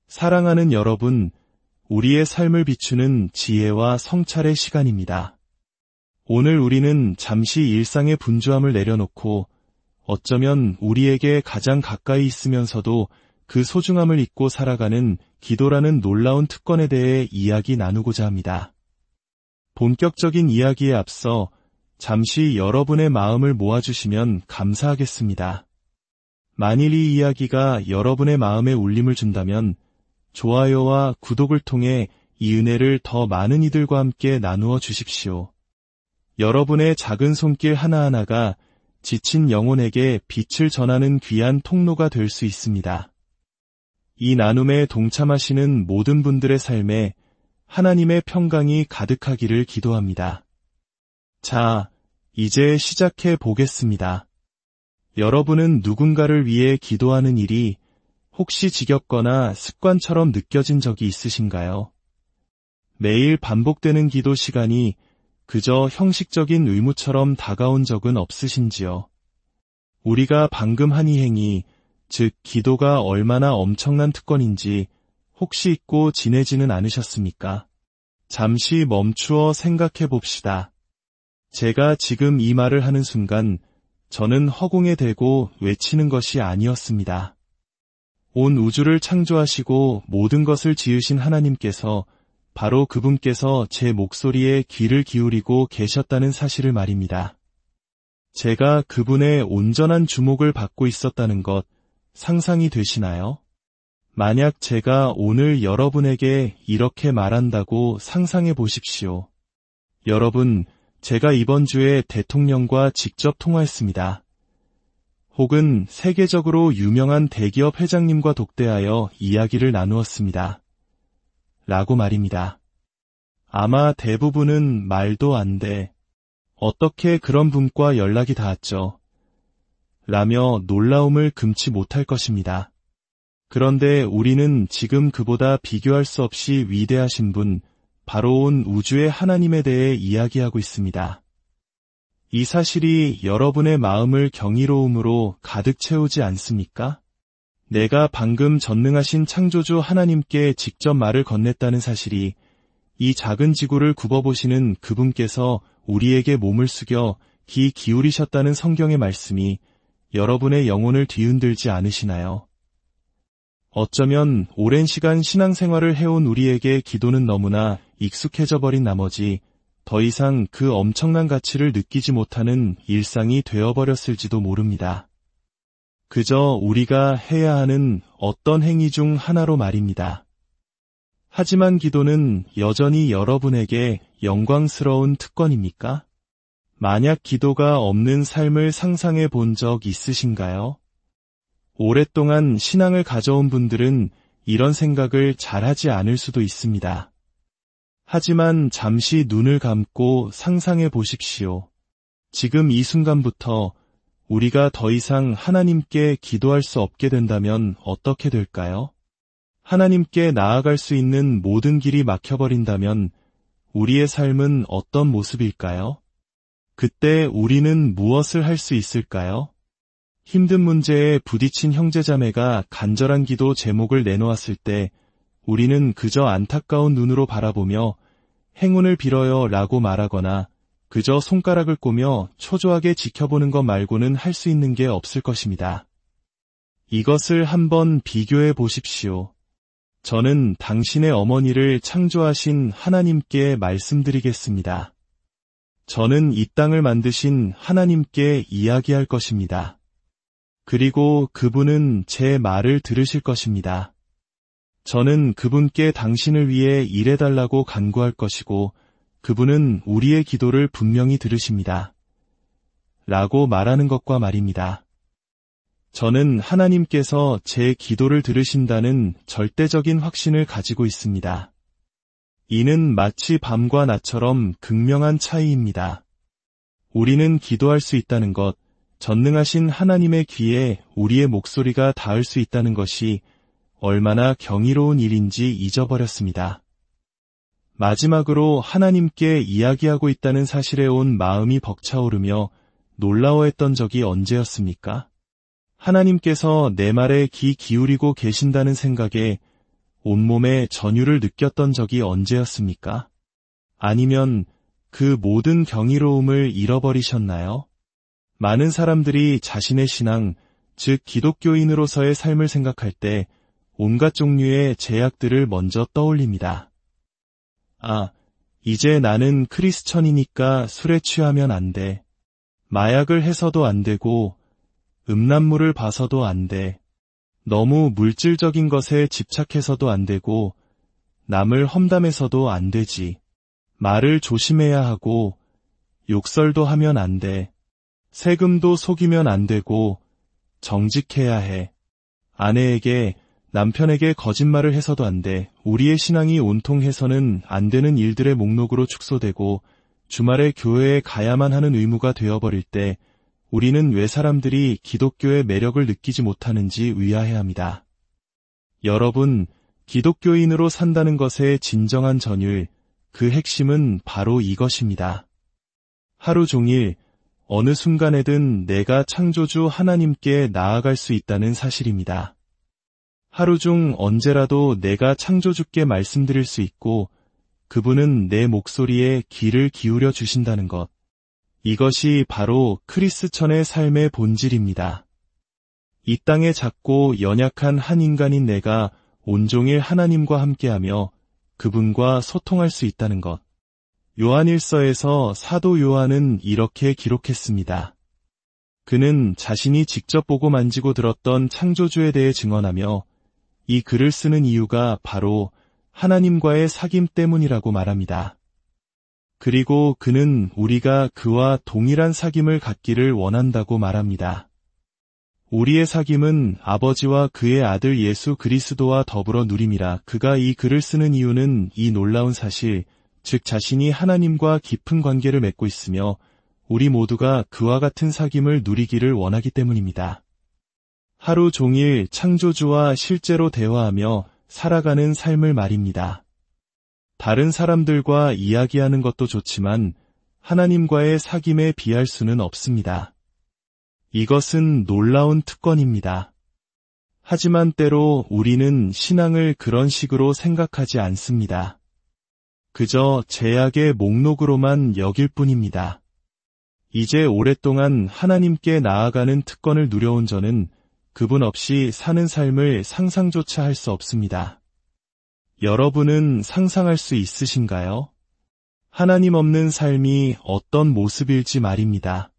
사랑하는 여러분, 우리의 삶을 비추는 지혜와 성찰의 시간입니다. 오늘 우리는 잠시 일상의 분주함을 내려놓고 어쩌면 우리에게 가장 가까이 있으면서도 그 소중함을 잊고 살아가는 기도라는 놀라운 특권에 대해 이야기 나누고자 합니다. 본격적인 이야기에 앞서 잠시 여러분의 마음을 모아주시면 감사하겠습니다. 만일 이 이야기가 여러분의 마음에 울림을 준다면 좋아요와 구독을 통해 이 은혜를 더 많은 이들과 함께 나누어 주십시오. 여러분의 작은 손길 하나하나가 지친 영혼에게 빛을 전하는 귀한 통로가 될 수 있습니다. 이 나눔에 동참하시는 모든 분들의 삶에 하나님의 평강이 가득하기를 기도합니다. 자, 이제 시작해 보겠습니다. 여러분은 누군가를 위해 기도하는 일이 혹시 지겹거나 습관처럼 느껴진 적이 있으신가요? 매일 반복되는 기도 시간이 그저 형식적인 의무처럼 다가온 적은 없으신지요? 우리가 방금 한 이 행위, 즉 기도가 얼마나 엄청난 특권인지 혹시 잊고 지내지는 않으셨습니까? 잠시 멈추어 생각해 봅시다. 제가 지금 이 말을 하는 순간 저는 허공에 대고 외치는 것이 아니었습니다. 온 우주를 창조하시고 모든 것을 지으신 하나님께서 바로 그분께서 제 목소리에 귀를 기울이고 계셨다는 사실을 말입니다. 제가 그분의 온전한 주목을 받고 있었다는 것 상상이 되시나요? 만약 제가 오늘 여러분에게 이렇게 말한다고 상상해 보십시오. 여러분, 제가 이번 주에 대통령과 직접 통화했습니다. 혹은 세계적으로 유명한 대기업 회장님과 독대하여 이야기를 나누었습니다. 라고 말입니다. 아마 대부분은 말도 안 돼. 어떻게 그런 분과 연락이 닿았죠? 라며 놀라움을 금치 못할 것입니다. 그런데 우리는 지금 그보다 비교할 수 없이 위대하신 분, 바로 온 우주의 하나님에 대해 이야기하고 있습니다. 이 사실이 여러분의 마음을 경이로움으로 가득 채우지 않습니까? 내가 방금 전능하신 창조주 하나님께 직접 말을 건넸다는 사실이 이 작은 지구를 굽어보시는 그분께서 우리에게 몸을 숙여 귀 기울이셨다는 성경의 말씀이 여러분의 영혼을 뒤흔들지 않으시나요? 어쩌면 오랜 시간 신앙생활을 해온 우리에게 기도는 너무나 익숙해져 버린 나머지 더 이상 그 엄청난 가치를 느끼지 못하는 일상이 되어버렸을지도 모릅니다. 그저 우리가 해야 하는 어떤 행위 중 하나로 말입니다. 하지만 기도는 여전히 여러분에게 영광스러운 특권입니까? 만약 기도가 없는 삶을 상상해 본 적 있으신가요? 오랫동안 신앙을 가져온 분들은 이런 생각을 잘하지 않을 수도 있습니다. 하지만 잠시 눈을 감고 상상해 보십시오. 지금 이 순간부터 우리가 더 이상 하나님께 기도할 수 없게 된다면 어떻게 될까요? 하나님께 나아갈 수 있는 모든 길이 막혀버린다면 우리의 삶은 어떤 모습일까요? 그때 우리는 무엇을 할 수 있을까요? 힘든 문제에 부딪힌 형제자매가 간절한 기도 제목을 내놓았을 때 우리는 그저 안타까운 눈으로 바라보며 행운을 빌어요 라고 말하거나 그저 손가락을 꼬며 초조하게 지켜보는 것 말고는 할 수 있는 게 없을 것입니다. 이것을 한번 비교해 보십시오. 저는 당신의 어머니를 창조하신 하나님께 말씀드리겠습니다. 저는 이 땅을 만드신 하나님께 이야기할 것입니다. 그리고 그분은 제 말을 들으실 것입니다. 저는 그분께 당신을 위해 일해달라고 간구할 것이고 그분은 우리의 기도를 분명히 들으십니다. 라고 말하는 것과 말입니다. 저는 하나님께서 제 기도를 들으신다는 절대적인 확신을 가지고 있습니다. 이는 마치 밤과 낮처럼 극명한 차이입니다. 우리는 기도할 수 있다는 것, 전능하신 하나님의 귀에 우리의 목소리가 닿을 수 있다는 것이 얼마나 경이로운 일인지 잊어버렸습니다. 마지막으로 하나님께 이야기하고 있다는 사실에 온 마음이 벅차오르며 놀라워했던 적이 언제였습니까? 하나님께서 내 말에 귀 기울이고 계신다는 생각에 온몸에 전율을 느꼈던 적이 언제였습니까? 아니면 그 모든 경이로움을 잃어버리셨나요? 많은 사람들이 자신의 신앙, 즉 기독교인으로서의 삶을 생각할 때 온갖 종류의 제약들을 먼저 떠올립니다. 이제 나는 크리스천이니까 술에 취하면 안 돼. 마약을 해서도 안 되고, 음란물을 봐서도 안 돼. 너무 물질적인 것에 집착해서도 안 되고, 남을 험담해서도 안 되지. 말을 조심해야 하고, 욕설도 하면 안 돼. 세금도 속이면 안 되고, 정직해야 해. 아내에게, 남편에게 거짓말을 해서도 안 돼. 우리의 신앙이 온통 해서는 안 되는 일들의 목록으로 축소되고 주말에 교회에 가야만 하는 의무가 되어버릴 때 우리는 왜 사람들이 기독교의 매력을 느끼지 못하는지 의아해합니다. 여러분, 기독교인으로 산다는 것의 진정한 전율, 그 핵심은 바로 이것입니다. 하루 종일 어느 순간에든 내가 창조주 하나님께 나아갈 수 있다는 사실입니다. 하루 중 언제라도 내가 창조주께 말씀드릴 수 있고 그분은 내 목소리에 귀를 기울여 주신다는 것. 이것이 바로 크리스천의 삶의 본질입니다. 이 땅에 작고 연약한 한 인간인 내가 온종일 하나님과 함께하며 그분과 소통할 수 있다는 것. 요한일서에서 사도 요한은 이렇게 기록했습니다. 그는 자신이 직접 보고 만지고 들었던 창조주에 대해 증언하며 이 글을 쓰는 이유가 바로 하나님과의 사귐 때문이라고 말합니다. 그리고 그는 우리가 그와 동일한 사귐을 갖기를 원한다고 말합니다. 우리의 사귐은 아버지와 그의 아들 예수 그리스도와 더불어 누림이라. 그가 이 글을 쓰는 이유는 이 놀라운 사실, 즉 자신이 하나님과 깊은 관계를 맺고 있으며 우리 모두가 그와 같은 사귐을 누리기를 원하기 때문입니다. 하루 종일 창조주와 실제로 대화하며 살아가는 삶을 말입니다. 다른 사람들과 이야기하는 것도 좋지만 하나님과의 사귐에 비할 수는 없습니다. 이것은 놀라운 특권입니다. 하지만 때로 우리는 신앙을 그런 식으로 생각하지 않습니다. 그저 제약의 목록으로만 여길 뿐입니다. 이제 오랫동안 하나님께 나아가는 특권을 누려온 저는 그분 없이 사는 삶을 상상조차 할 수 없습니다. 여러분은 상상할 수 있으신가요? 하나님 없는 삶이 어떤 모습일지 말입니다.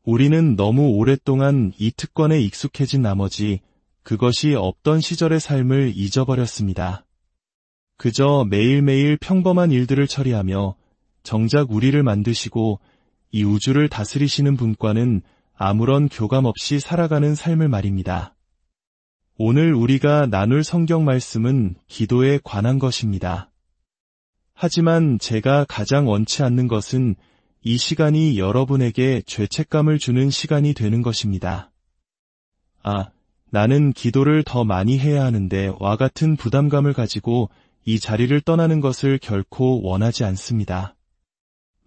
우리는 너무 오랫동안 이 특권에 익숙해진 나머지 그것이 없던 시절의 삶을 잊어버렸습니다. 그저 매일매일 평범한 일들을 처리하며 정작 우리를 만드시고 이 우주를 다스리시는 분과는 아무런 교감 없이 살아가는 삶을 말입니다. 오늘 우리가 나눌 성경 말씀은 기도에 관한 것입니다. 하지만 제가 가장 원치 않는 것은 이 시간이 여러분에게 죄책감을 주는 시간이 되는 것입니다. 나는 기도를 더 많이 해야 하는데 와 같은 부담감을 가지고 이 자리를 떠나는 것을 결코 원하지 않습니다.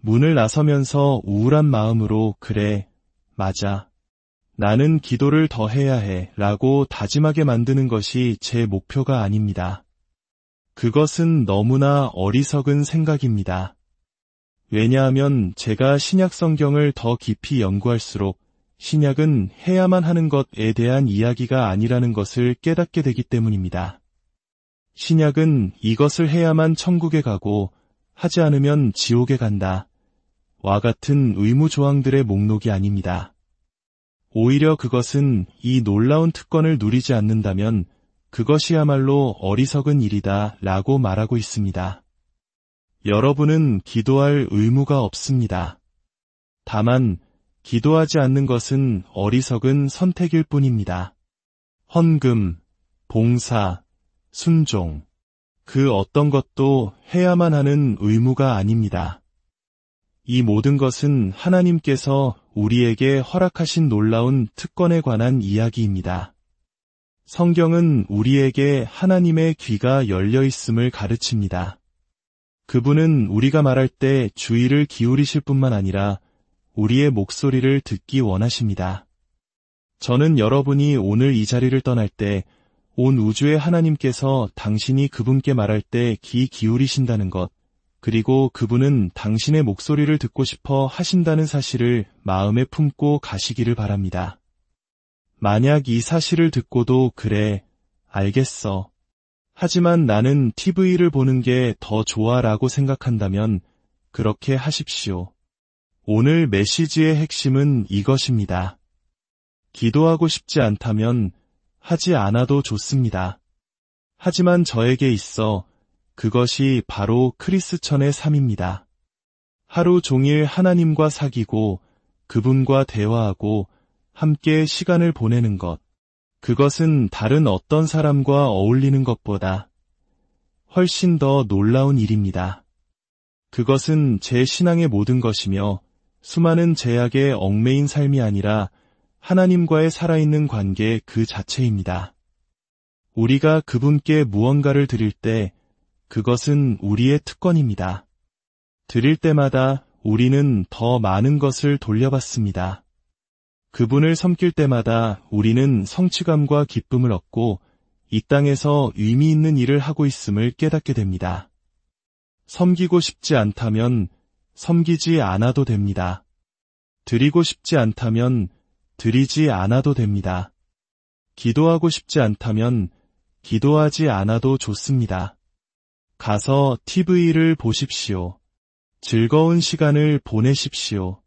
문을 나서면서 우울한 마음으로 그래, 맞아. 나는 기도를 더 해야 해 라고 다짐하게 만드는 것이 제 목표가 아닙니다. 그것은 너무나 어리석은 생각입니다. 왜냐하면 제가 신약 성경을 더 깊이 연구할수록 신약은 해야만 하는 것에 대한 이야기가 아니라는 것을 깨닫게 되기 때문입니다. 신약은 이것을 해야만 천국에 가고 하지 않으면 지옥에 간다. 와 같은 의무 조항들의 목록이 아닙니다. 오히려 그것은 이 놀라운 특권을 누리지 않는다면 그것이야말로 어리석은 일이다 라고 말하고 있습니다. 여러분은 기도할 의무가 없습니다. 다만 기도하지 않는 것은 어리석은 선택일 뿐입니다. 헌금, 봉사, 순종, 그 어떤 것도 해야만 하는 의무가 아닙니다. 이 모든 것은 하나님께서 우리에게 허락하신 놀라운 특권에 관한 이야기입니다. 성경은 우리에게 하나님의 귀가 열려 있음을 가르칩니다. 그분은 우리가 말할 때 주의를 기울이실 뿐만 아니라 우리의 목소리를 듣기 원하십니다. 저는 여러분이 오늘 이 자리를 떠날 때 온 우주의 하나님께서 당신이 그분께 말할 때 귀 기울이신다는 것, 그리고 그분은 당신의 목소리를 듣고 싶어 하신다는 사실을 마음에 품고 가시기를 바랍니다. 만약 이 사실을 듣고도 그래, 알겠어. 하지만 나는 TV를 보는 게 더 좋아라고 생각한다면 그렇게 하십시오. 오늘 메시지의 핵심은 이것입니다. 기도하고 싶지 않다면 하지 않아도 좋습니다. 하지만 저에게 있어 그것이 바로 크리스천의 삶입니다. 하루 종일 하나님과 사귀고 그분과 대화하고 함께 시간을 보내는 것. 그것은 다른 어떤 사람과 어울리는 것보다 훨씬 더 놀라운 일입니다. 그것은 제 신앙의 모든 것이며 수많은 제약에 얽매인 삶이 아니라 하나님과의 살아있는 관계 그 자체입니다. 우리가 그분께 무언가를 드릴 때 그것은 우리의 특권입니다. 드릴 때마다 우리는 더 많은 것을 돌려받습니다. 그분을 섬길 때마다 우리는 성취감과 기쁨을 얻고 이 땅에서 의미 있는 일을 하고 있음을 깨닫게 됩니다. 섬기고 싶지 않다면 섬기지 않아도 됩니다. 드리고 싶지 않다면 드리지 않아도 됩니다. 기도하고 싶지 않다면 기도하지 않아도 좋습니다. 가서 TV를 보십시오. 즐거운 시간을 보내십시오.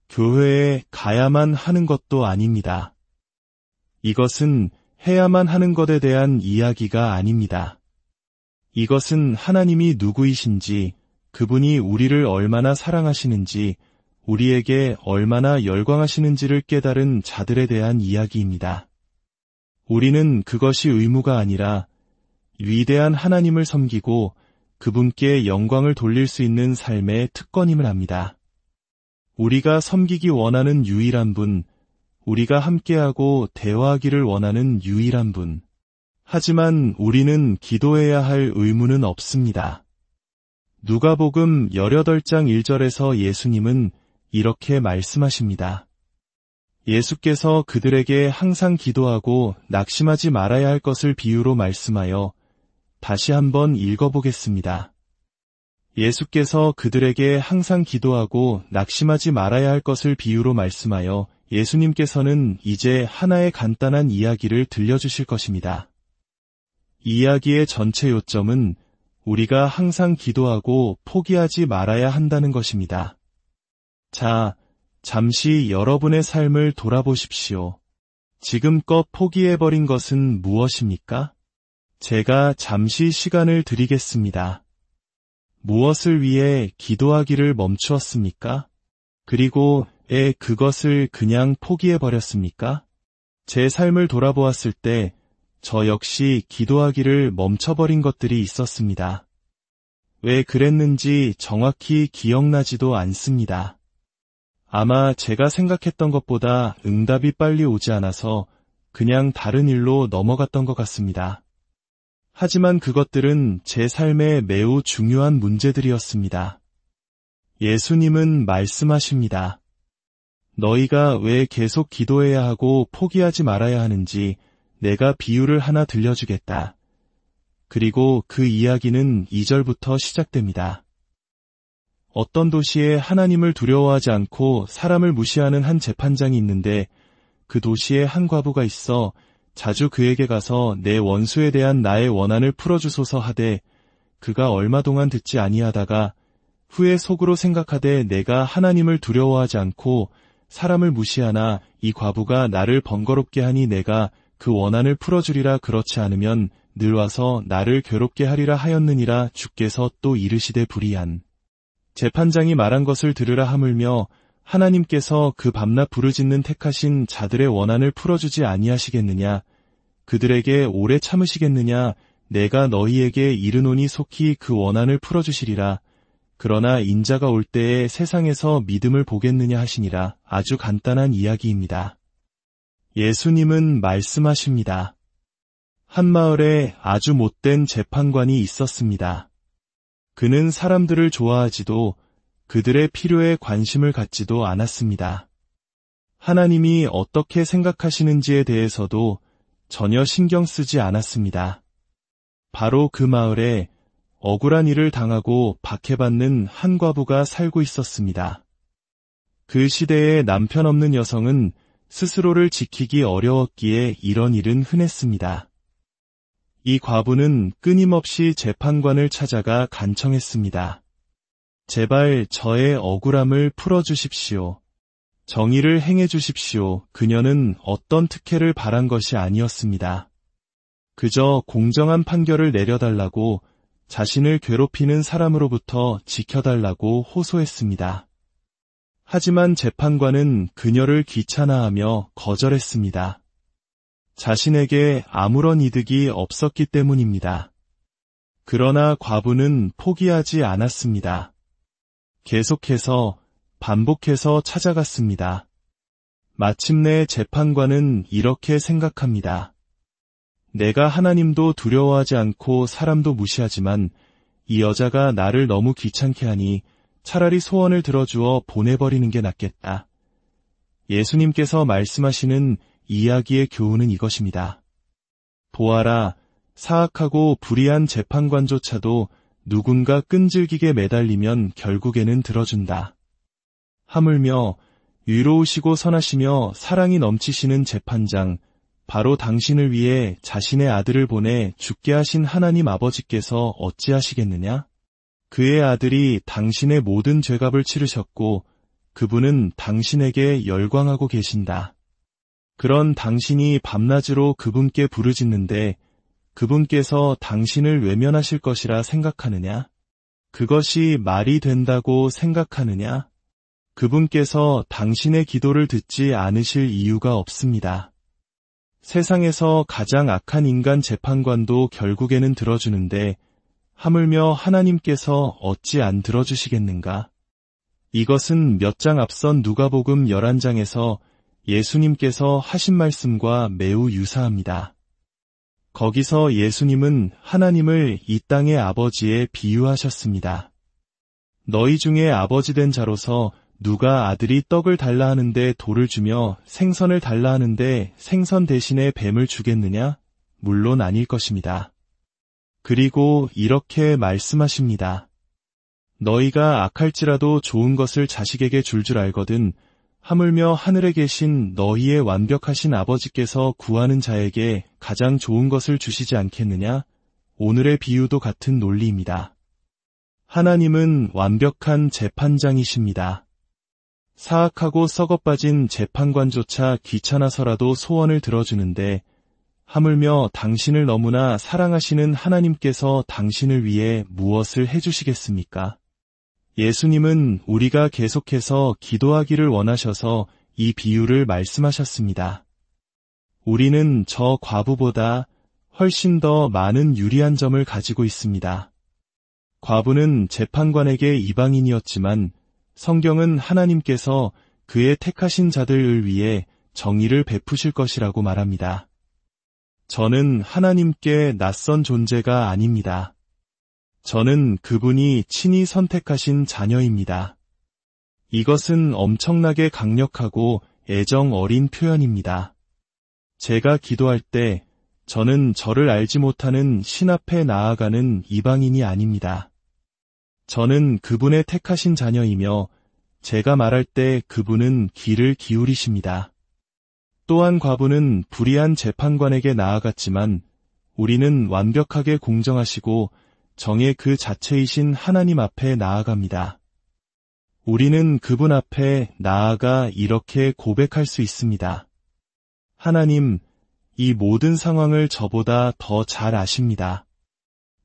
교회에 가야만 하는 것도 아닙니다. 이것은 해야만 하는 것에 대한 이야기가 아닙니다. 이것은 하나님이 누구이신지, 그분이 우리를 얼마나 사랑하시는지, 우리에게 얼마나 열광하시는지를 깨달은 자들에 대한 이야기입니다. 우리는 그것이 의무가 아니라 위대한 하나님을 섬기고 그분께 영광을 돌릴 수 있는 삶의 특권임을 압니다. 우리가 섬기기 원하는 유일한 분, 우리가 함께하고 대화하기를 원하는 유일한 분. 하지만 우리는 기도해야 할 의무는 없습니다. 누가복음 18장 1절에서 예수님은 이렇게 말씀하십니다. 예수께서 그들에게 항상 기도하고 낙심하지 말아야 할 것을 비유로 말씀하여 다시 한번 읽어보겠습니다. 예수께서 그들에게 항상 기도하고 낙심하지 말아야 할 것을 비유로 말씀하여 예수님께서는 이제 하나의 간단한 이야기를 들려주실 것입니다. 이야기의 전체 요점은 우리가 항상 기도하고 포기하지 말아야 한다는 것입니다. 자, 잠시 여러분의 삶을 돌아보십시오. 지금껏 포기해버린 것은 무엇입니까? 제가 잠시 시간을 드리겠습니다. 무엇을 위해 기도하기를 멈추었습니까? 그리고 그것을 그냥 포기해버렸습니까? 제 삶을 돌아보았을 때 저 역시 기도하기를 멈춰버린 것들이 있었습니다. 왜 그랬는지 정확히 기억나지도 않습니다. 아마 제가 생각했던 것보다 응답이 빨리 오지 않아서 그냥 다른 일로 넘어갔던 것 같습니다. 하지만 그것들은 제 삶에 매우 중요한 문제들이었습니다. 예수님은 말씀하십니다. 너희가 왜 계속 기도해야 하고 포기하지 말아야 하는지 내가 비유를 하나 들려주겠다. 그리고 그 이야기는 2절부터 시작됩니다. 어떤 도시에 하나님을 두려워하지 않고 사람을 무시하는 한 재판장이 있는데 그 도시에 한 과부가 있어 자주 그에게 가서 내 원수에 대한 나의 원한을 풀어주소서 하되 그가 얼마 동안 듣지 아니하다가 후에 속으로 생각하되 내가 하나님을 두려워하지 않고 사람을 무시하나 이 과부가 나를 번거롭게 하니 내가 그 원한을 풀어주리라 그렇지 않으면 늘 와서 나를 괴롭게 하리라 하였느니라 주께서 또 이르시되 불의한 재판장이 말한 것을 들으라 하물며 하나님께서 그 밤낮 부르짖는 택하신 자들의 원한을 풀어주지 아니하시겠느냐 그들에게 오래 참으시겠느냐 내가 너희에게 이르노니 속히 그 원한을 풀어주시리라 그러나 인자가 올 때에 세상에서 믿음을 보겠느냐 하시니라. 아주 간단한 이야기입니다. 예수님은 말씀하십니다. 한 마을에 아주 못된 재판관이 있었습니다. 그는 사람들을 좋아하지도 그들의 필요에 관심을 갖지도 않았습니다. 하나님이 어떻게 생각하시는지에 대해서도 전혀 신경 쓰지 않았습니다. 바로 그 마을에 억울한 일을 당하고 박해받는 한 과부가 살고 있었습니다. 그 시대에 남편 없는 여성은 스스로를 지키기 어려웠기에 이런 일은 흔했습니다. 이 과부는 끊임없이 재판관을 찾아가 간청했습니다. 제발 저의 억울함을 풀어주십시오. 정의를 행해 주십시오. 그녀는 어떤 특혜를 바란 것이 아니었습니다. 그저 공정한 판결을 내려달라고, 자신을 괴롭히는 사람으로부터 지켜달라고 호소했습니다. 하지만 재판관은 그녀를 귀찮아하며 거절했습니다. 자신에게 아무런 이득이 없었기 때문입니다. 그러나 과부는 포기하지 않았습니다. 계속해서 반복해서 찾아갔습니다. 마침내 재판관은 이렇게 생각합니다. 내가 하나님도 두려워하지 않고 사람도 무시하지만 이 여자가 나를 너무 귀찮게 하니 차라리 소원을 들어주어 보내버리는 게 낫겠다. 예수님께서 말씀하시는 이야기의 교훈은 이것입니다. 보아라, 사악하고 불의한 재판관조차도 누군가 끈질기게 매달리면 결국에는 들어준다. 하물며 위로우시고 선하시며 사랑이 넘치시는 재판장, 바로 당신을 위해 자신의 아들을 보내 죽게 하신 하나님 아버지께서 어찌하시겠느냐? 그의 아들이 당신의 모든 죄값을 치르셨고 그분은 당신에게 열광하고 계신다. 그런 당신이 밤낮으로 그분께 부르짖는데 그분께서 당신을 외면하실 것이라 생각하느냐? 그것이 말이 된다고 생각하느냐? 그분께서 당신의 기도를 듣지 않으실 이유가 없습니다. 세상에서 가장 악한 인간 재판관도 결국에는 들어주는데 하물며 하나님께서 어찌 안 들어주시겠는가? 이것은 몇 장 앞선 누가복음 11장에서 예수님께서 하신 말씀과 매우 유사합니다. 거기서 예수님은 하나님을 이 땅의 아버지에 비유하셨습니다. 너희 중에 아버지 된 자로서 누가 아들이 떡을 달라 하는데 돌을 주며 생선을 달라 하는데 생선 대신에 뱀을 주겠느냐? 물론 아닐 것입니다. 그리고 이렇게 말씀하십니다. 너희가 악할지라도 좋은 것을 자식에게 줄 알거든 하물며 하늘에 계신 너희의 완벽하신 아버지께서 구하는 자에게 가장 좋은 것을 주시지 않겠느냐? 오늘의 비유도 같은 논리입니다. 하나님은 완벽한 재판장이십니다. 사악하고 썩어빠진 재판관조차 귀찮아서라도 소원을 들어주는데 하물며 당신을 너무나 사랑하시는 하나님께서 당신을 위해 무엇을 해주시겠습니까? 예수님은 우리가 계속해서 기도하기를 원하셔서 이 비유를 말씀하셨습니다. 우리는 저 과부보다 훨씬 더 많은 유리한 점을 가지고 있습니다. 과부는 재판관에게 이방인이었지만 성경은 하나님께서 그의 택하신 자들을 위해 정의를 베푸실 것이라고 말합니다. 저는 하나님께 낯선 존재가 아닙니다. 저는 그분이 친히 선택하신 자녀입니다. 이것은 엄청나게 강력하고 애정 어린 표현입니다. 제가 기도할 때 저는 저를 알지 못하는 신 앞에 나아가는 이방인이 아닙니다. 저는 그분의 택하신 자녀이며 제가 말할 때 그분은 귀를 기울이십니다. 또한 과부는 불의한 재판관에게 나아갔지만 우리는 완벽하게 공정하시고 정의 그 자체이신 하나님 앞에 나아갑니다. 우리는 그분 앞에 나아가 이렇게 고백할 수 있습니다. 하나님, 이 모든 상황을 저보다 더 잘 아십니다.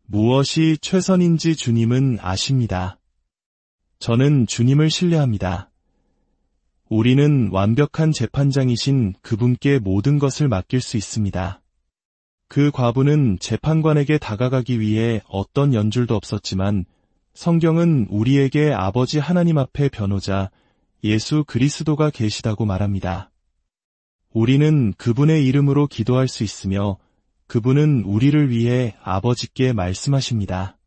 무엇이 최선인지 주님은 아십니다. 저는 주님을 신뢰합니다. 우리는 완벽한 재판장이신 그분께 모든 것을 맡길 수 있습니다. 그 과부는 재판관에게 다가가기 위해 어떤 연줄도 없었지만 성경은 우리에게 아버지 하나님 앞에 변호자 예수 그리스도가 계시다고 말합니다. 우리는 그분의 이름으로 기도할 수 있으며 그분은 우리를 위해 아버지께 말씀하십니다.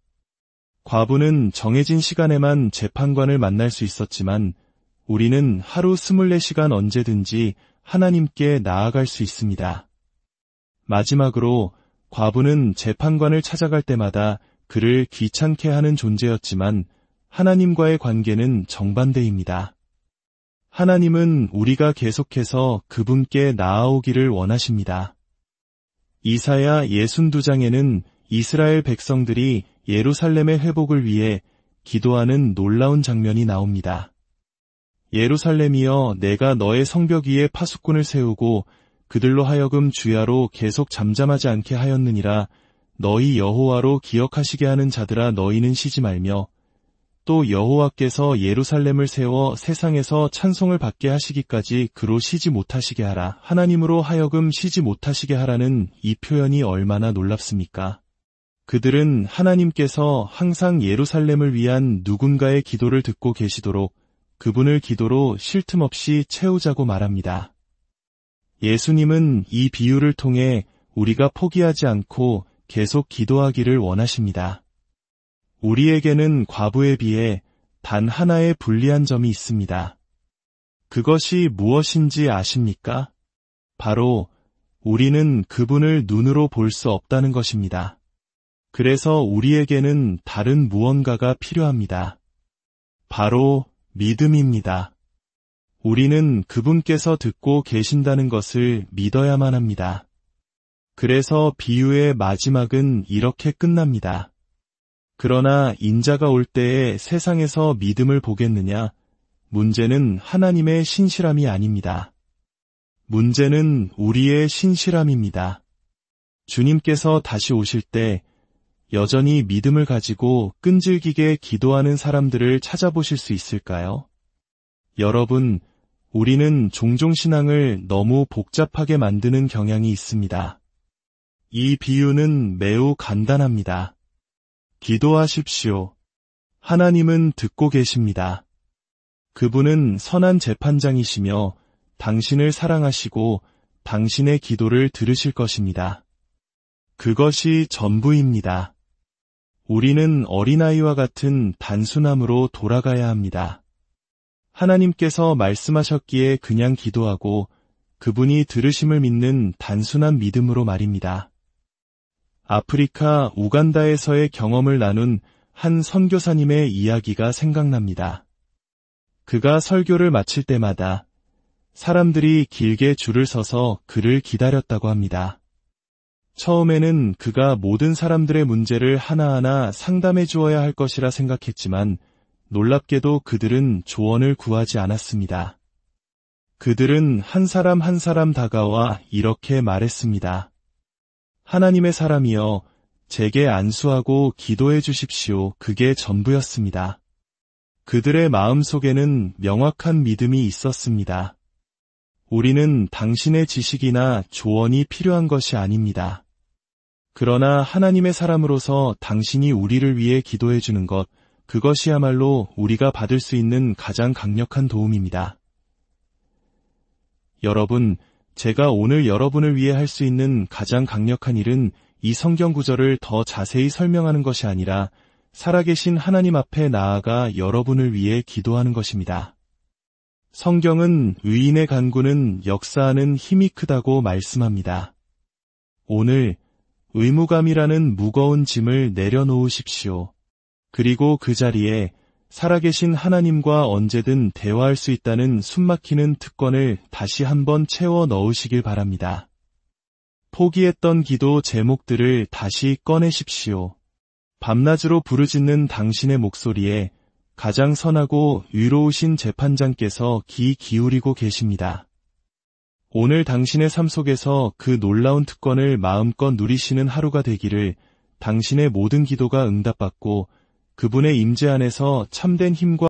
과부는 정해진 시간에만 재판관을 만날 수 있었지만 우리는 하루 24시간 언제든지 하나님께 나아갈 수 있습니다. 마지막으로 과부는 재판관을 찾아갈 때마다 그를 귀찮게 하는 존재였지만 하나님과의 관계는 정반대입니다. 하나님은 우리가 계속해서 그분께 나아오기를 원하십니다. 이사야 62장에는 이스라엘 백성들이 예루살렘의 회복을 위해 기도하는 놀라운 장면이 나옵니다. 예루살렘이여, 내가 너의 성벽 위에 파수꾼을 세우고 그들로 하여금 주야로 계속 잠잠하지 않게 하였느니라. 너희 여호와로 기억하시게 하는 자들아, 너희는 쉬지 말며 또 여호와께서 예루살렘을 세워 세상에서 찬송을 받게 하시기까지 그로 쉬지 못하시게 하라. 하나님으로 하여금 쉬지 못하시게 하라는 이 표현이 얼마나 놀랍습니까? 그들은 하나님께서 항상 예루살렘을 위한 누군가의 기도를 듣고 계시도록 그분을 기도로 쉴 틈 없이 채우자고 말합니다. 예수님은 이 비유를 통해 우리가 포기하지 않고 계속 기도하기를 원하십니다. 우리에게는 과부에 비해 단 하나의 불리한 점이 있습니다. 그것이 무엇인지 아십니까? 바로 우리는 그분을 눈으로 볼 수 없다는 것입니다. 그래서 우리에게는 다른 무언가가 필요합니다. 바로 믿음입니다. 우리는 그분께서 듣고 계신다는 것을 믿어야만 합니다. 그래서 비유의 마지막은 이렇게 끝납니다. 그러나 인자가 올 때에 세상에서 믿음을 보겠느냐? 문제는 하나님의 신실함이 아닙니다. 문제는 우리의 신실함입니다. 주님께서 다시 오실 때 여전히 믿음을 가지고 끈질기게 기도하는 사람들을 찾아보실 수 있을까요? 여러분, 우리는 종종 신앙을 너무 복잡하게 만드는 경향이 있습니다. 이 비유는 매우 간단합니다. 기도하십시오. 하나님은 듣고 계십니다. 그분은 선한 재판장이시며 당신을 사랑하시고 당신의 기도를 들으실 것입니다. 그것이 전부입니다. 우리는 어린아이와 같은 단순함으로 돌아가야 합니다. 하나님께서 말씀하셨기에 그냥 기도하고 그분이 들으심을 믿는 단순한 믿음으로 말입니다. 아프리카 우간다에서의 경험을 나눈 한 선교사님의 이야기가 생각납니다. 그가 설교를 마칠 때마다 사람들이 길게 줄을 서서 그를 기다렸다고 합니다. 처음에는 그가 모든 사람들의 문제를 하나하나 상담해 주어야 할 것이라 생각했지만 놀랍게도 그들은 조언을 구하지 않았습니다. 그들은 한 사람 한 사람 다가와 이렇게 말했습니다. 하나님의 사람이여, 제게 안수하고 기도해 주십시오. 그게 전부였습니다. 그들의 마음속에는 명확한 믿음이 있었습니다. 우리는 당신의 지식이나 조언이 필요한 것이 아닙니다. 그러나 하나님의 사람으로서 당신이 우리를 위해 기도해 주는 것, 그것이야말로 우리가 받을 수 있는 가장 강력한 도움입니다. 여러분, 제가 오늘 여러분을 위해 할 수 있는 가장 강력한 일은 이 성경 구절을 더 자세히 설명하는 것이 아니라 살아계신 하나님 앞에 나아가 여러분을 위해 기도하는 것입니다. 성경은 의인의 간구는 역사하는 힘이 크다고 말씀합니다. 오늘 의무감이라는 무거운 짐을 내려놓으십시오. 그리고 그 자리에 살아계신 하나님과 언제든 대화할 수 있다는 숨막히는 특권을 다시 한번 채워 넣으시길 바랍니다. 포기했던 기도 제목들을 다시 꺼내십시오. 밤낮으로 부르짖는 당신의 목소리에 가장 선하고 위로우신 재판장께서 귀 기울이고 계십니다. 오늘 당신의 삶 속에서 그 놀라운 특권을 마음껏 누리시는 하루가 되기를, 당신의 모든 기도가 응답받고 그분의 임재 안에서 참된 힘과